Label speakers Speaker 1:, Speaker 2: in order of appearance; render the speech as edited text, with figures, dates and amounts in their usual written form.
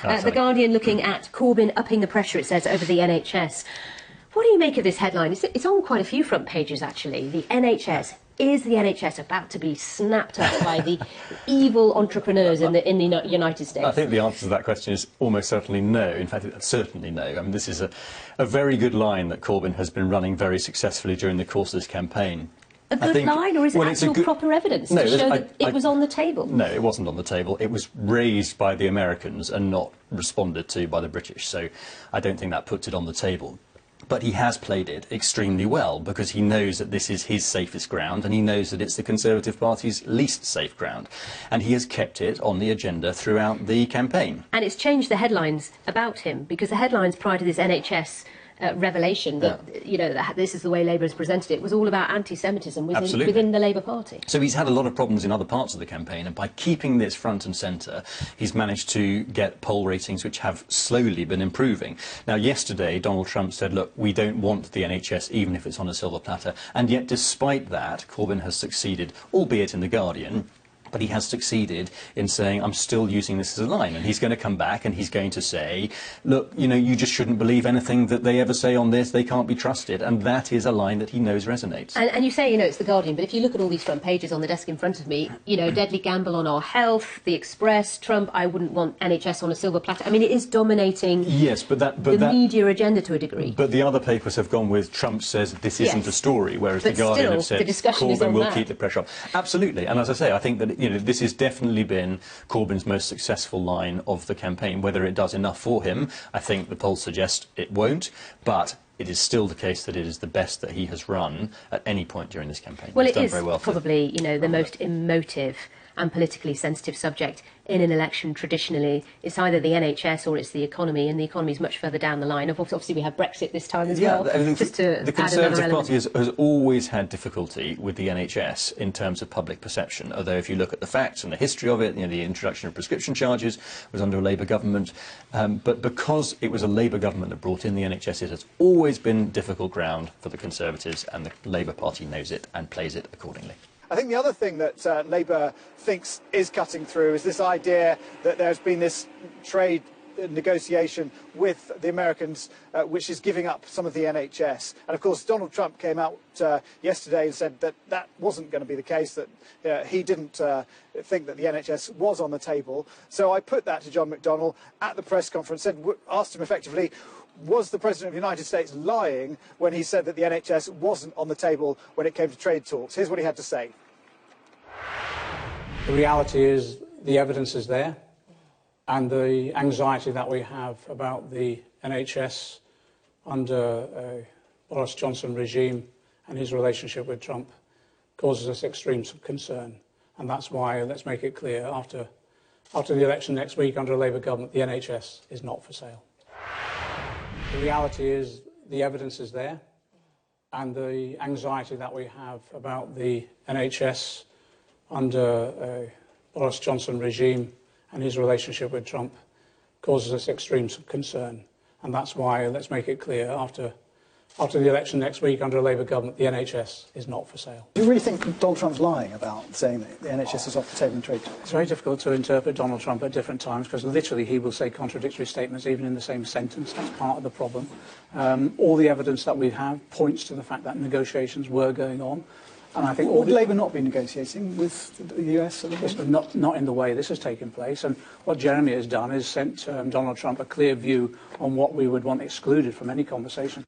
Speaker 1: The Guardian looking at Corbyn upping the pressure, it says, over the NHS. What do you make of this headline? It's on quite a few front pages, actually. The NHS. Is the NHS about to be snapped up by the evil entrepreneurs in the United States?
Speaker 2: I think the answer to that question is almost certainly no. In fact, it's certainly no. I mean, this is a very good line that Corbyn has been running very successfully during the course of this campaign.
Speaker 1: A good line, or is it actual proper evidence to show that it was on the table?
Speaker 2: No, it wasn't on the table. It was raised by the Americans and not responded to by the British. So I don't think that puts it on the table. But he has played it extremely well because he knows that this is his safest ground and he knows that it's the Conservative Party's least safe ground. And he has kept it on the agenda throughout the campaign.
Speaker 1: And it's changed the headlines about him because the headlines prior to this NHS revelation that, you know, that this is the way Labour has presented it, was all about anti-Semitism within the Labour Party.
Speaker 2: So he's had a lot of problems in other parts of the campaign, and by keeping this front and centre, he's managed to get poll ratings which have slowly been improving. Now, yesterday, Donald Trump said, look, we don't want the NHS, even if it's on a silver platter, and yet, despite that, Corbyn has succeeded, albeit in The Guardian, but he has succeeded in saying, I'm still using this as a line. And he's going to come back and he's going to say, look, you know, you just shouldn't believe anything that they ever say on this. They can't be trusted. And that is a line that he knows resonates.
Speaker 1: And you say, you know, it's The Guardian, but if you look at all these front pages on the desk in front of me, you know, deadly gamble on our health, The Express, Trump, I wouldn't want NHS on a silver platter. I mean, it is dominating the media agenda to a degree.
Speaker 2: But the other papers have gone with Trump says this isn't a story, whereas The Guardian have said Corbyn will keep the pressure on. Absolutely. And as I say, I think that, you know, this has definitely been Corbyn's most successful line of the campaign. Whether it does enough for him, I think the polls suggest it won't, but it is still the case that it is the best that he has run at any point during this campaign.
Speaker 1: Well, it is probably, you know, the most emotive and politically sensitive subject in an election traditionally. It's either the NHS or it's the economy, and the economy is much further down the line. Obviously, we have Brexit this time as well.
Speaker 2: The Conservative Party has always had difficulty with the NHS in terms of public perception, although if you look at the facts and the history of it, you know, the introduction of prescription charges was under a Labour government, but because it was a Labour government that brought in the NHS, it has always been difficult ground for the Conservatives, and the Labour Party knows it and plays it accordingly.
Speaker 3: I think the other thing that Labour thinks is cutting through is this idea that there's been this trade negotiation with the Americans, which is giving up some of the NHS. And of course, Donald Trump came out yesterday and said that that wasn't going to be the case, that he didn't think that the NHS was on the table. So I put that to John McDonnell at the press conference, asked him effectively, was the President of the United States lying when he said that the NHS wasn't on the table when it came to trade talks? Here's what he had to say.
Speaker 4: The reality is the evidence is there, and the anxiety that we have about the NHS under Boris Johnson regime and his relationship with Trump causes us extreme concern. And that's why, let's make it clear, after the election next week under a Labour government, the NHS is not for sale. The reality is the evidence is there, and the anxiety that we have about the NHS under Boris Johnson regime and his relationship with Trump causes us extreme concern. And that's why, let's make it clear, after the election next week under a Labour government, the NHS is not for sale.
Speaker 3: Do you really think Donald Trump's lying about saying that the NHS is off the table in trade talks?
Speaker 4: It's very difficult to interpret Donald Trump at different times because literally he will say contradictory statements even in the same sentence. That's part of the problem. All the evidence that we have points to the fact that negotiations were going on. And I think
Speaker 3: would Labour not be negotiating with the US?
Speaker 4: Not in the way this has taken place. And what Jeremy has done is sent Donald Trump a clear view on what we would want excluded from any conversation.